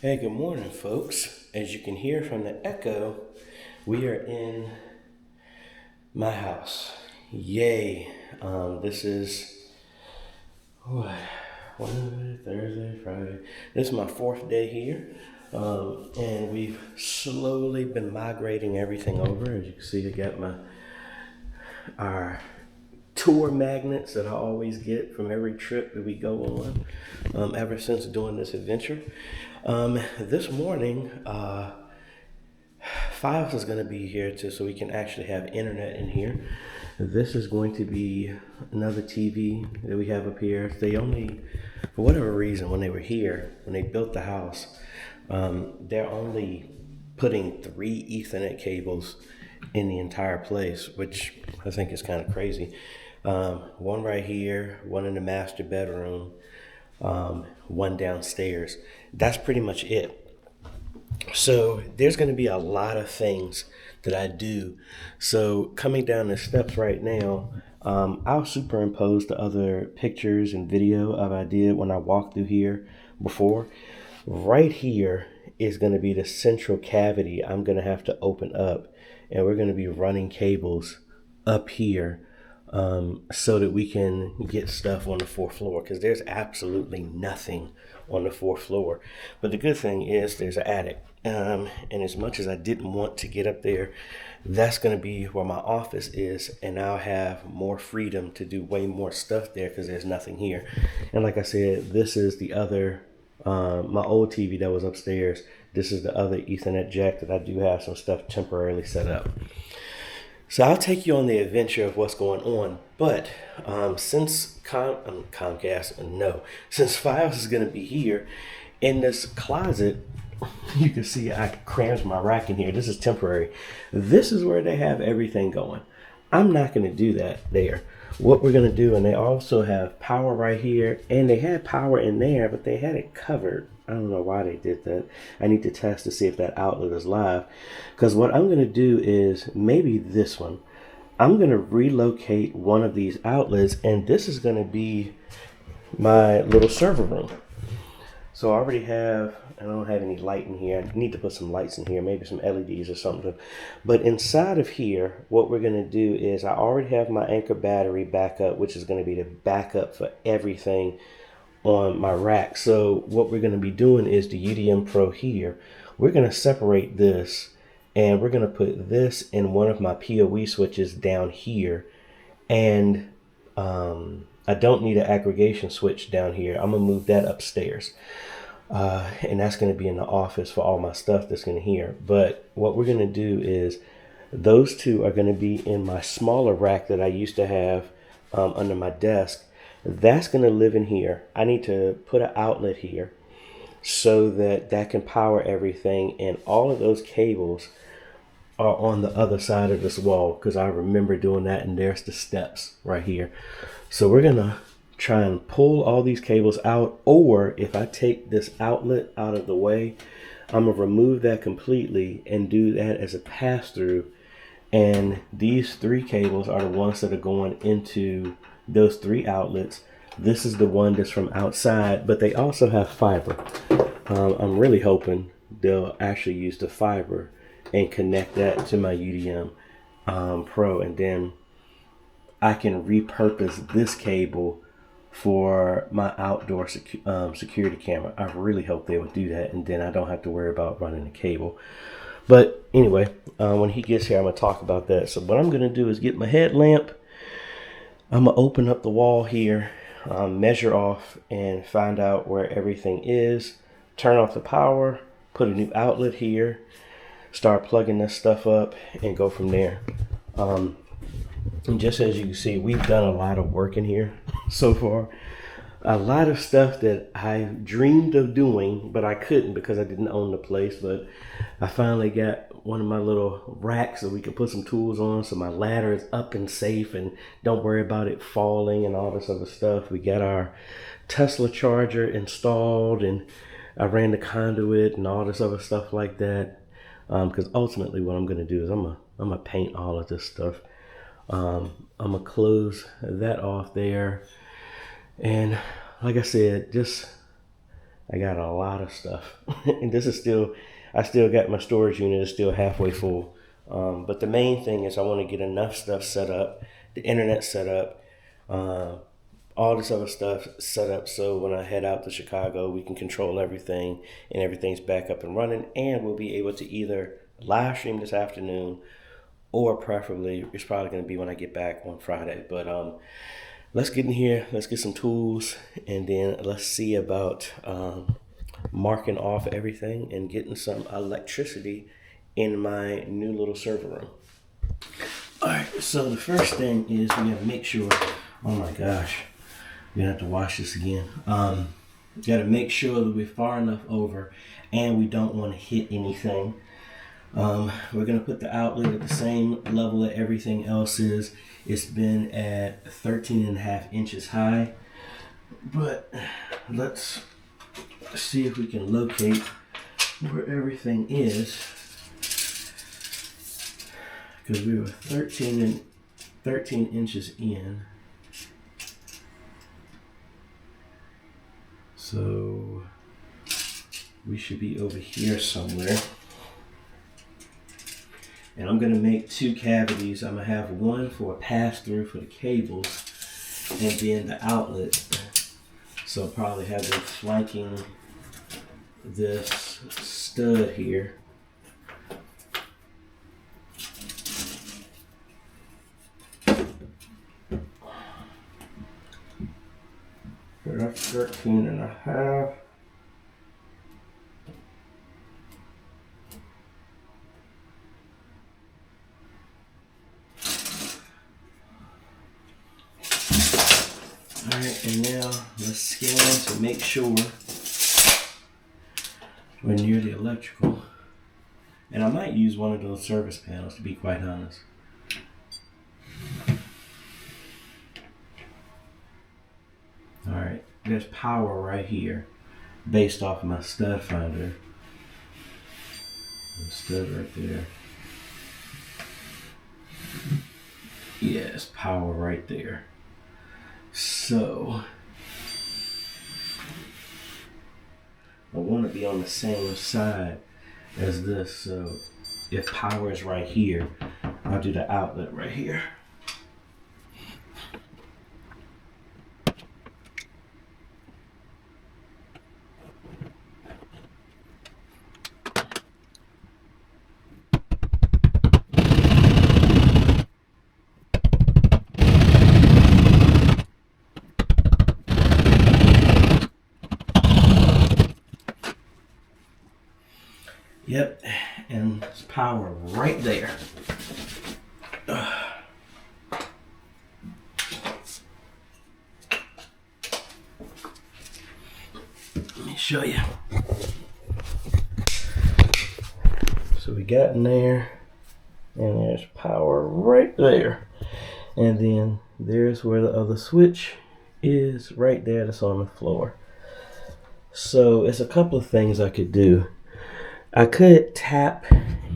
Hey, good morning, folks. As you can hear from the echo, we are in my house. Yay. This is what? Wednesday, Thursday, Friday. This is my fourth day here. And we've slowly been migrating everything over. As you can see, I got our tour magnets that I always get from every trip that we go on ever since doing this adventure. This morning, Files is going to be here too, so we can actually have internet in here. This is going to be another TV that we have up here. They only, for whatever reason, when they were here, when they built the house, they're only putting 3 Ethernet cables in the entire place, which I think is kind of crazy. One right here, one in the master bedroom, one downstairs. That's pretty much it. So there's going to be a lot of things that I do. So coming down the steps right now, I'll superimpose the other pictures and video of I did when I walked through here before. Right here is going to be the central cavity I'm going to have to open up, and we're going to be running cables up here so that we can get stuff on the 4th floor, because there's absolutely nothing on the 4th floor. But the good thing is there's an attic. And as much as I didn't want to get up there, that's going to be where my office is, and I'll have more freedom to do way more stuff there because there's nothing here. And like I said, this is the other, my old TV that was upstairs. This is the other Ethernet jack that I do have some stuff temporarily set up. So I'll take you on the adventure of what's going on. But since since Files is going to be here, in this closet, you can see I crammed my rack in here. This is temporary. This is where they have everything going. I'm not going to do that there. What we're going to do, and they also have power right here, and they had power in there, but they had it covered. I don't know why they did that. I need to test to see if that outlet is live. Because what I'm going to do is maybe this one. I'm going to relocate one of these outlets, and this is going to be my little server room. So I already have, I don't have any light in here. I need to put some lights in here, maybe some LEDs or something. But inside of here, what we're going to do is I already have my Anchor battery backup, which is going to be the backup for everything on my rack. So what we're going to be doing is the UDM Pro here. We're going to separate this, and we're going to put this in one of my PoE switches down here. And I don't need an aggregation switch down here. I'm going to move that upstairs. And that's going to be in the office for all my stuff that's going to here. But what we're going to do is those two are going to be in my smaller rack that I used to have under my desk. That's going to live in here. I need to put an outlet here so that that can power everything. And all of those cables are on the other side of this wall, because I remember doing that, and there's the steps right here. So we're going to try and pull all these cables out, or if I take this outlet out of the way, I'm going to remove that completely and do that as a pass-through. And these 3 cables are the ones that are going into those 3 outlets. This is the one that's from outside, but they also have fiber. I'm really hoping they'll actually use the fiber and connect that to my UDM Pro, and then I can repurpose this cable for my outdoor security camera. I really hope they would do that, and then I don't have to worry about running the cable. But anyway, when he gets here, I'm going to talk about that. So what I'm going to do is get my headlamp. I'm going to open up the wall here, measure off, and find out where everything is. Turn off the power, put a new outlet here, start plugging this stuff up, and go from there. And just as you can see, we've done a lot of work in here so far. A lot of stuff that I dreamed of doing, but I couldn't because I didn't own the place. But I finally got one of my little racks that we can put some tools on, so my ladder is up and safe and don't worry about it falling and all this other stuff. We got our Tesla charger installed, and I ran the conduit and all this other stuff like that. Because ultimately what I'm going to do is I'm gonna paint all of this stuff. I'm going to close that off there. And like I said, just I got a lot of stuff. And this is still, I still got my storage unit is still halfway full. But the main thing is I want to get enough stuff set up, the internet set up, all this other stuff set up so when I head out to Chicago, we can control everything and everything's back up and running, and we'll be able to either live stream this afternoon or preferably it's probably going to be when I get back on Friday. But let's get in here, let's get some tools, and then let's see about marking off everything and getting some electricity in my new little server room. All right, so the first thing is we gotta make sure, oh my gosh, we're gonna have to watch this again. Gotta make sure that we're far enough over and we don't want to hit anything. We're gonna put the outlet at the same level that everything else is. It's been at 13.5 inches high, but let's see if we can locate where everything is, because we were 13 inches in. So we should be over here somewhere. And I'm gonna make 2 cavities. I'm gonna have one for a pass through for the cables and then the outlet. So I'll probably have them flanking this stud here. That's 13.5. Alright, and now let's scan to make sure we're near the electrical. And I might use one of those service panels, to be quite honest. Alright, there's power right here based off of my stud finder. The stud right there. Yeah, it's power right there. So I want to be on the same side as this. So if power is right here, I'll do the outlet right here. Yep, and it's power right there. Let me show you. So we got in there, and there's power right there. And then there's where the other switch is, right there, that's on the floor. So it's a couple of things I could do. I could tap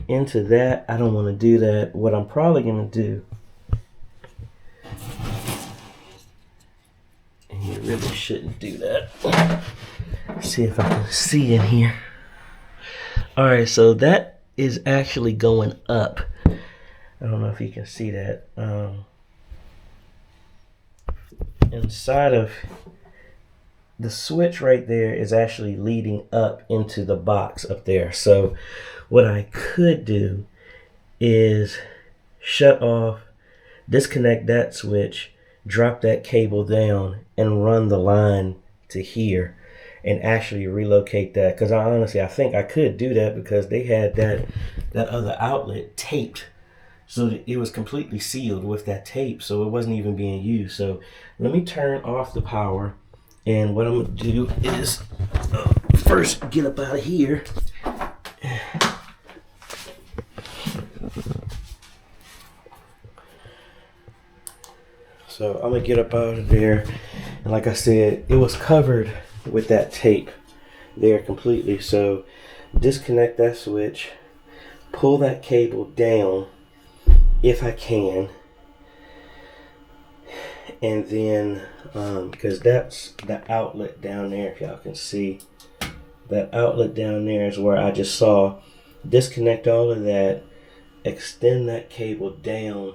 into that. I don't want to do that. What I'm probably going to do, and you really shouldn't do that. See if I can see in here. Alright, so that is actually going up. I don't know if you can see that. Inside of the switch right there is actually leading up into the box up there. So what I could do is shut off, disconnect that switch, drop that cable down, and run the line to here and actually relocate that. Because I think I could do that because they had that other outlet taped. So that it was completely sealed with that tape, so it wasn't even being used. So let me turn off the power. And what I'm going to do is first get up out of here. So I'm going to get up out of there. And like I said, it was covered with that tape there completely. So disconnect that switch, pull that cable down if I can. And then, because that's the outlet down there, if y'all can see. that outlet down there is where I just saw. Disconnect all of that, extend that cable down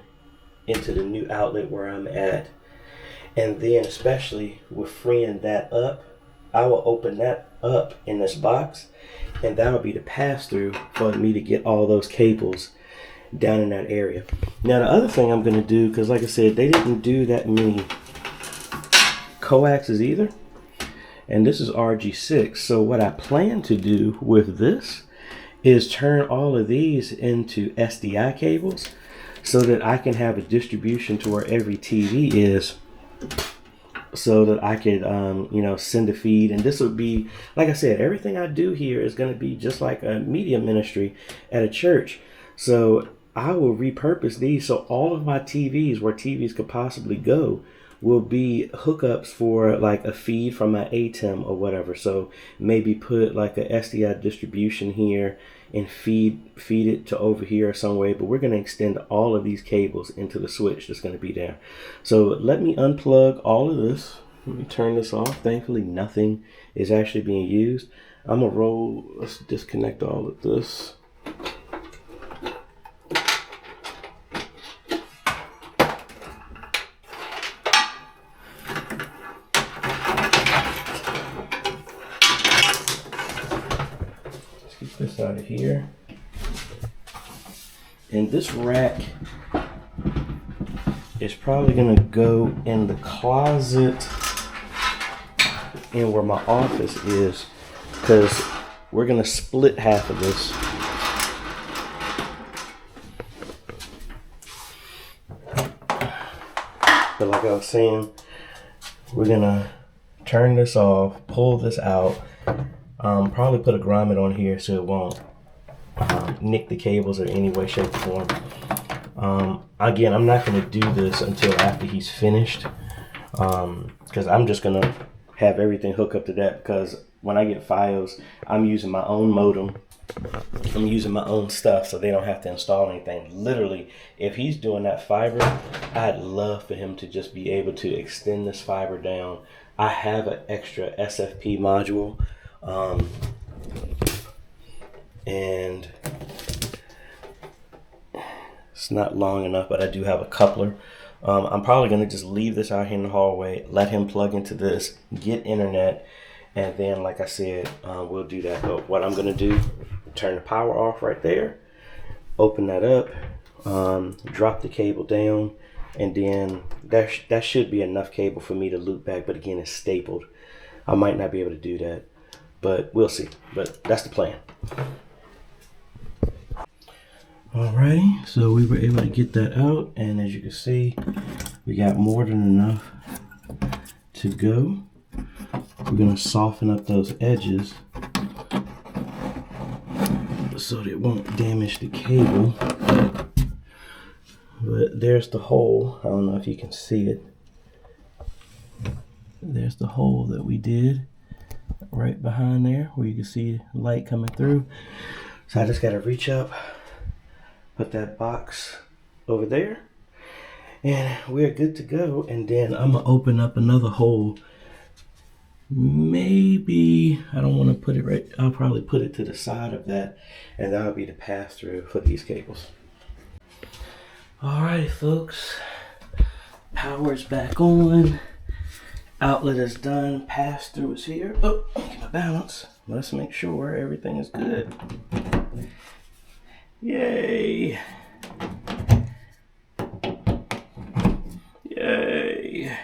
into the new outlet where I'm at, and then especially with freeing that up, I will open that up in this box, and that'll be the pass-through for me to get all those cables down in that area. Now the other thing I'm going to do, because like I said, they didn't do that many coaxes either, and this is RG6, so what I plan to do with this is turn all of these into SDI cables so that I can have a distribution to where every TV is, so that I could send a feed. And this would be, like I said, everything I do here is going to be just like a media ministry at a church. So I will repurpose these, so all of my TVs, where TVs could possibly go, will be hookups for like a feed from my ATEM or whatever. So maybe put like a SDI distribution here and feed it to over here some way. But we're going to extend all of these cables into the switch that's going to be there. So let me unplug all of this. Let me turn this off. Thankfully nothing is actually being used. I'm gonna let's disconnect all of this. This out of here, and this rack is probably gonna go in the closet in where my office is, because we're gonna split half of this. But like I was saying, we're gonna turn this off, pull this out. Probably put a grommet on here so it won't nick the cables in any way, shape, or form. Again, I'm not going to do this until after he's finished, because I'm just going to have everything hook up to that, because when I get Fios, I'm using my own modem. I'm using my own stuff, so they don't have to install anything. Literally, if he's doing that fiber, I'd love for him to just be able to extend this fiber down. I have an extra SFP module. And it's not long enough, but I do have a coupler. I'm probably going to just leave this out here in the hallway, let him plug into this, get internet, and then, like I said, we'll do that. But what I'm going to do, turn the power off right there, open that up, drop the cable down, and then that should be enough cable for me to loop back. But again, it's stapled. I might not be able to do that, but we'll see. But that's the plan. Alrighty, so we were able to get that out, and as you can see, we got more than enough to go. We're gonna soften up those edges so that it won't damage the cable. But there's the hole. I don't know if you can see it. There's the hole that we did right behind there, where you can see light coming through. So I just gotta reach up, put that box over there, and we're good to go. And then I'm gonna open up another hole. Maybe, I don't want to put it right, I'll probably put it to the side of that, and that'll be the pass through for these cables. Alright folks, power's back on, outlet is done, pass through is here. Oh, get my balance. Let's make sure everything is good. Yay! Yay!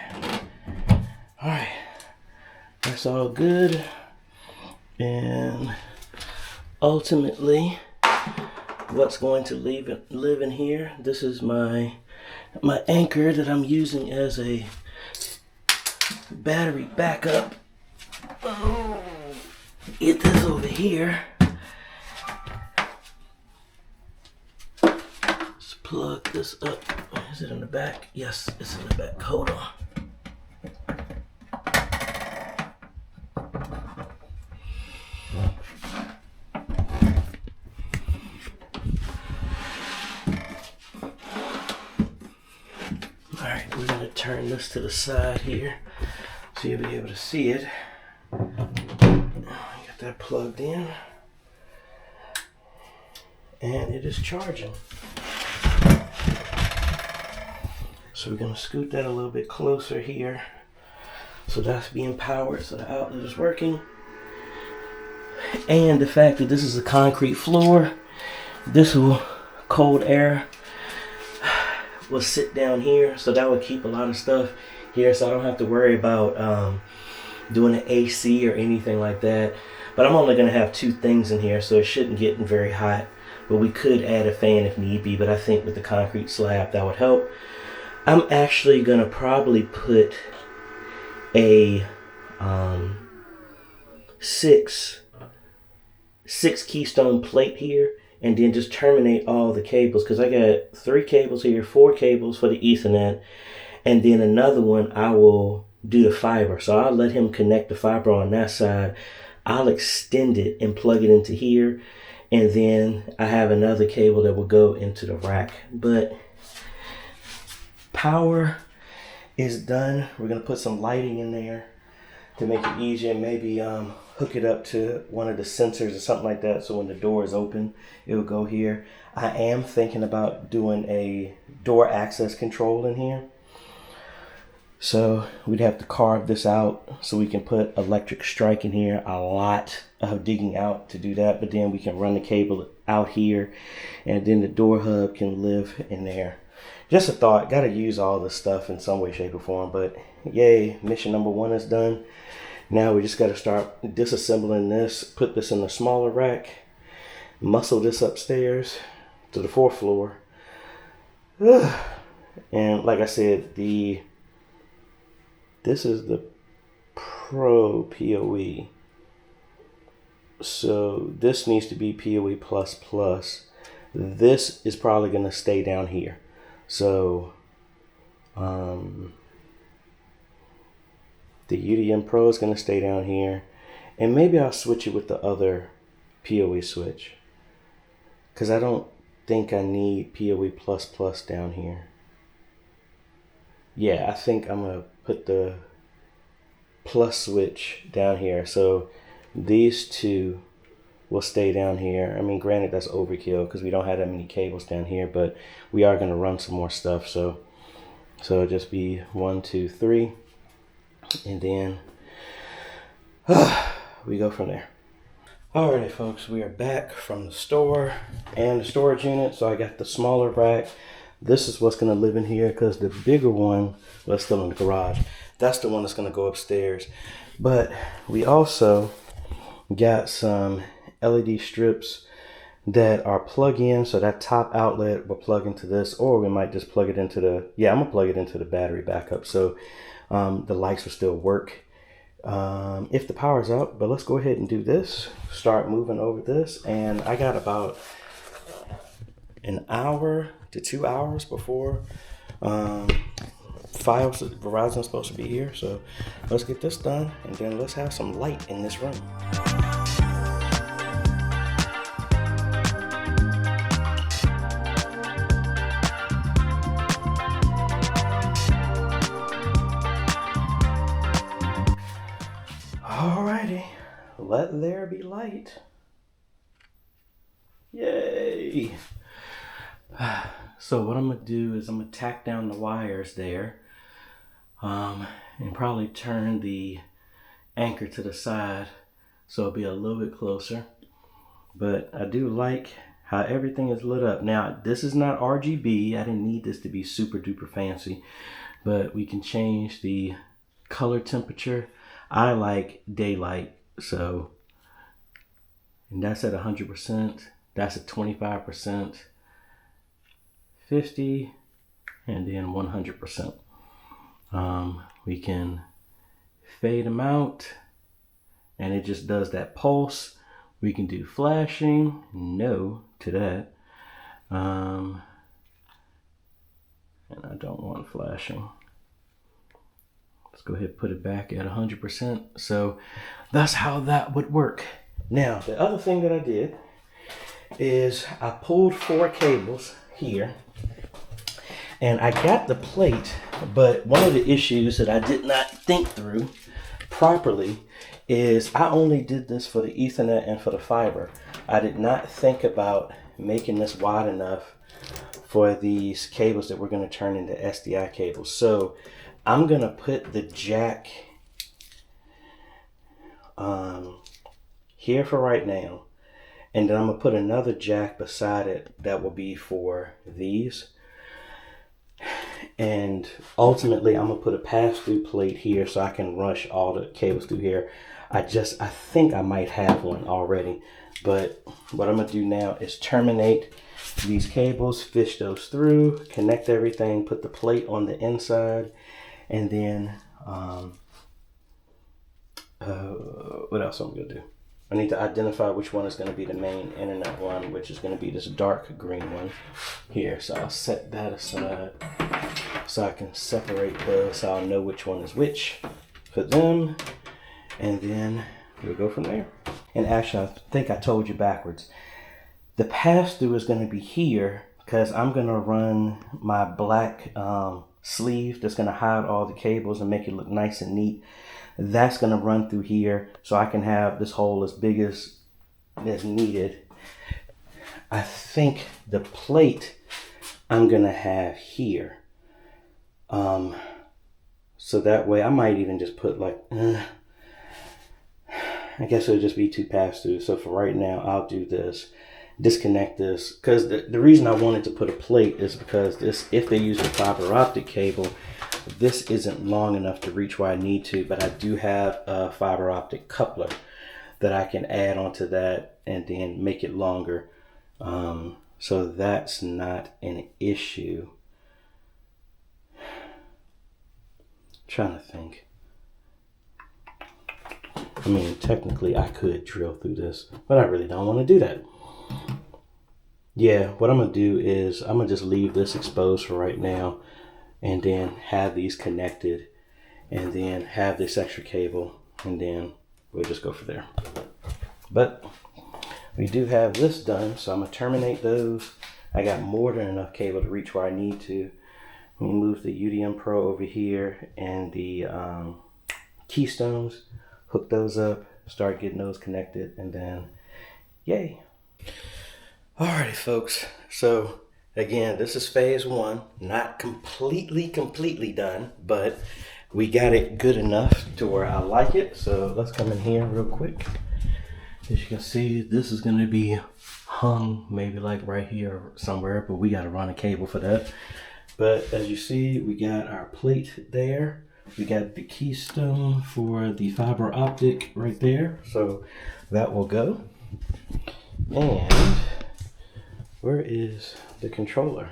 Alright, that's all good. And ultimately, what's going to live in here, this is my anchor that I'm using as a battery backup. Get this over here. Let's plug this up. Is it in the back? Yes, it's in the back. Hold on. Alright, we're going to turn this to the side here so you'll be able to see it. Got that plugged in. And it is charging. So we're gonna scoot that a little bit closer here. So that's being powered, so the outlet is working. And the fact that this is a concrete floor, this will cold air will sit down here, so that will keep a lot of stuff here, so I don't have to worry about doing an AC or anything like that. But I'm only gonna have 2 things in here, so it shouldn't get very hot. But we could add a fan if need be, but I think with the concrete slab that would help. I'm actually gonna probably put a 6 keystone plate here, and then just terminate all the cables, because I got 3 cables here, 4 cables for the Ethernet, and then another one I will do the fiber. So I'll let him connect the fiber on that side. I'll extend it and plug it into here, and then I have another cable that will go into the rack. But power is done. We're gonna put some lighting in there to make it easier, and maybe hook it up to one of the sensors or something like that, so when the door is open, it will go here. I am thinking about doing a door access control in here. So we'd have to carve this out so we can put electric strike in here. A lot of digging out to do that, but then we can run the cable out here, and then the door hub can live in there. Just a thought, gotta use all this stuff in some way, shape, or form, but yay, mission number 1 is done. Now we just gotta start disassembling this, put this in a smaller rack, muscle this upstairs to the 4th floor. And like I said, this is the Pro PoE. So this needs to be PoE++. This is probably gonna stay down here. So the UDM Pro is going to stay down here, and maybe I'll switch it with the other PoE switch, because I don't think I need PoE++ down here. Yeah, I think I'm going to put the plus switch down here, so these 2 will stay down here. I mean, granted, that's overkill because we don't have that many cables down here, but we are going to run some more stuff, so it'll just be 1, 2, 3. And then we go from there. Alrighty folks, we are back from the store and the storage unit. So I got the smaller rack. This is what's going to live in here, because the bigger one was still in the garage. That's the one that's going to go upstairs. But we also got some LED strips that are plug-in, so that top outlet will plug into this, or we might just plug it into the, I'm gonna plug it into the battery backup, so the lights will still work if the power's out. But let's go ahead and do this, start moving over this, and I got about an hour to 2 hours before Verizon's supposed to be here, so let's get this done, and then let's have some light in this room. Alrighty, let there be light. Yay! So what I'm gonna do is I'm gonna tack down the wires there, and probably turn the anchor to the side so it'll be a little bit closer. But I do like how everything is lit up. Now this is not RGB. I didn't need this to be super duper fancy, but we can change the color temperature. I like daylight, so, and that's at 100%, that's at 25%, 50, and then 100%. We can fade them out, and it just does that pulse. We can do flashing, no to that, and I don't want flashing. Let's go ahead and put it back at 100%. So that's how that would work. Now, the other thing that I did is I pulled 4 cables here, and I got the plate, but one of the issues that I did not think through properly is I only did this for the Ethernet and for the fiber. I did not think about making this wide enough for these cables that we're going to turn into SDI cables. So I'm going to put the jack here for right now. And then I'm going to put another jack beside it that will be for these. And ultimately, I'm going to put a pass-through plate here so I can rush all the cables through here. I think I might have one already. But what I'm going to do now is terminate these cables, fish those through, connect everything, put the plate on the inside, and then what else I'm going to do? I need to identify which one is going to be the main internet one, which is going to be this dark green one here. So I'll set that aside so I can separate those so I'll know which one is which for them. And then we'll go from there. And actually, I think I told you backwards. The pass-through is going to be here because I'm going to run my black sleeve that's going to hide all the cables and make it look nice and neat. That's going to run through here so I can have this hole as big as needed. I think the plate I'm going to have here. So that way I might even just put like, I guess it'll just be 2 pass-throughs. So for right now, I'll do this. Disconnect this. Because the reason I wanted to put a plate is because this, if they use the fiber optic cable, this isn't long enough to reach where I need to, but I do have a fiber optic coupler that I can add onto that and then make it longer. So that's not an issue. I'm trying to think. I mean, technically I could drill through this, but I really don't want to do that. Yeah, what I'm going to do is I'm going to just leave this exposed for right now, and then have these connected, and then have this extra cable, and then we'll just go from there. But we do have this done, so I'm going to terminate those. I got more than enough cable to reach where I need to. We move the UDM Pro over here and the keystones, hook those up, start getting those connected, and then yay. Alrighty folks, so again, this is phase 1, not completely done, but we got it good enough to where I like it. So let's come in here real quick. As you can see, this is going to be hung maybe like right here somewhere, but we got to run a cable for that. But as you see, we got our plate there. We got the keystone for the fiber optic right there. So that will go. And where is the controller?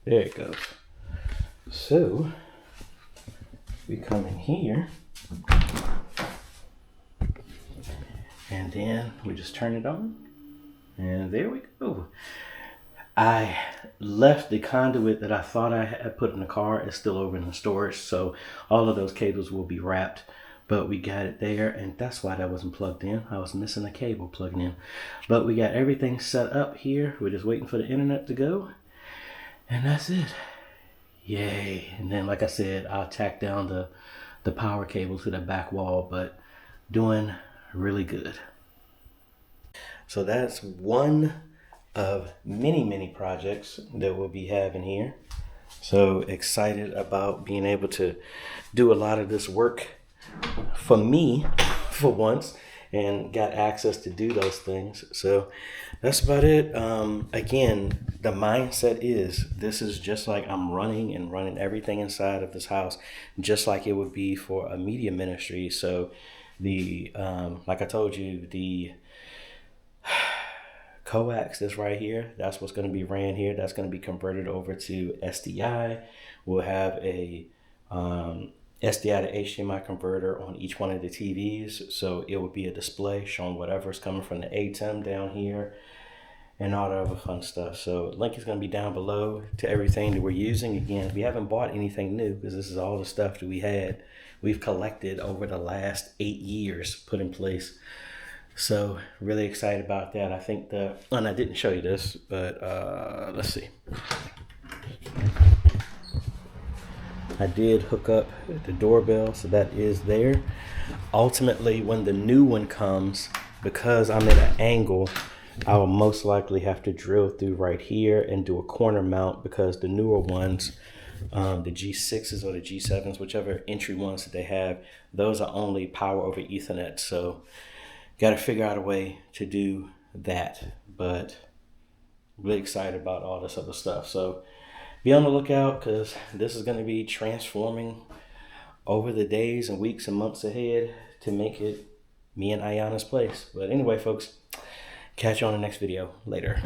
There it goes. So we come in here and then we just turn it on and there we go. I left the conduit that I thought I had put in the car. It's still over in the storage, so all of those cables will be wrapped, but we got it there, and that's why that wasn't plugged in. I was missing a cable plugging in, but we got everything set up here. We're just waiting for the internet to go, and that's it. Yay. And then, like I said, I'll tack down the power cable to the back wall, but doing really good. So that's one of many projects that we'll be having here. So excited about being able to do a lot of this work for me for once, and got access to do those things. So that's about it. Again, the mindset is this is just like I'm running everything inside of this house, just like it would be for a media ministry. So the like I told you, the coax that's right here, that's what's going to be ran here. That's going to be converted over to SDI. We'll have a SDI to HDMI converter on each one of the TVs, so it will be a display showing whatever's coming from the ATEM down here and all that other fun stuff. So link is going to be down below to everything that we're using. Again, we haven't bought anything new because this is all the stuff that we've collected over the last 8 years put in place. So really excited about that. I think and I didn't show you this, but let's see. I did hook up the doorbell, so that is there. Ultimately, when the new one comes, because I'm at an angle, I will most likely have to drill through right here and do a corner mount, because the newer ones, the G6s or the G7s, whichever entry ones that they have, those are only power over Ethernet. So got to figure out a way to do that. But really excited about all this other stuff. So be on the lookout, because this is going to be transforming over the days and weeks and months ahead to make it me and Ayana's place. But anyway, folks, catch you on the next video. Later.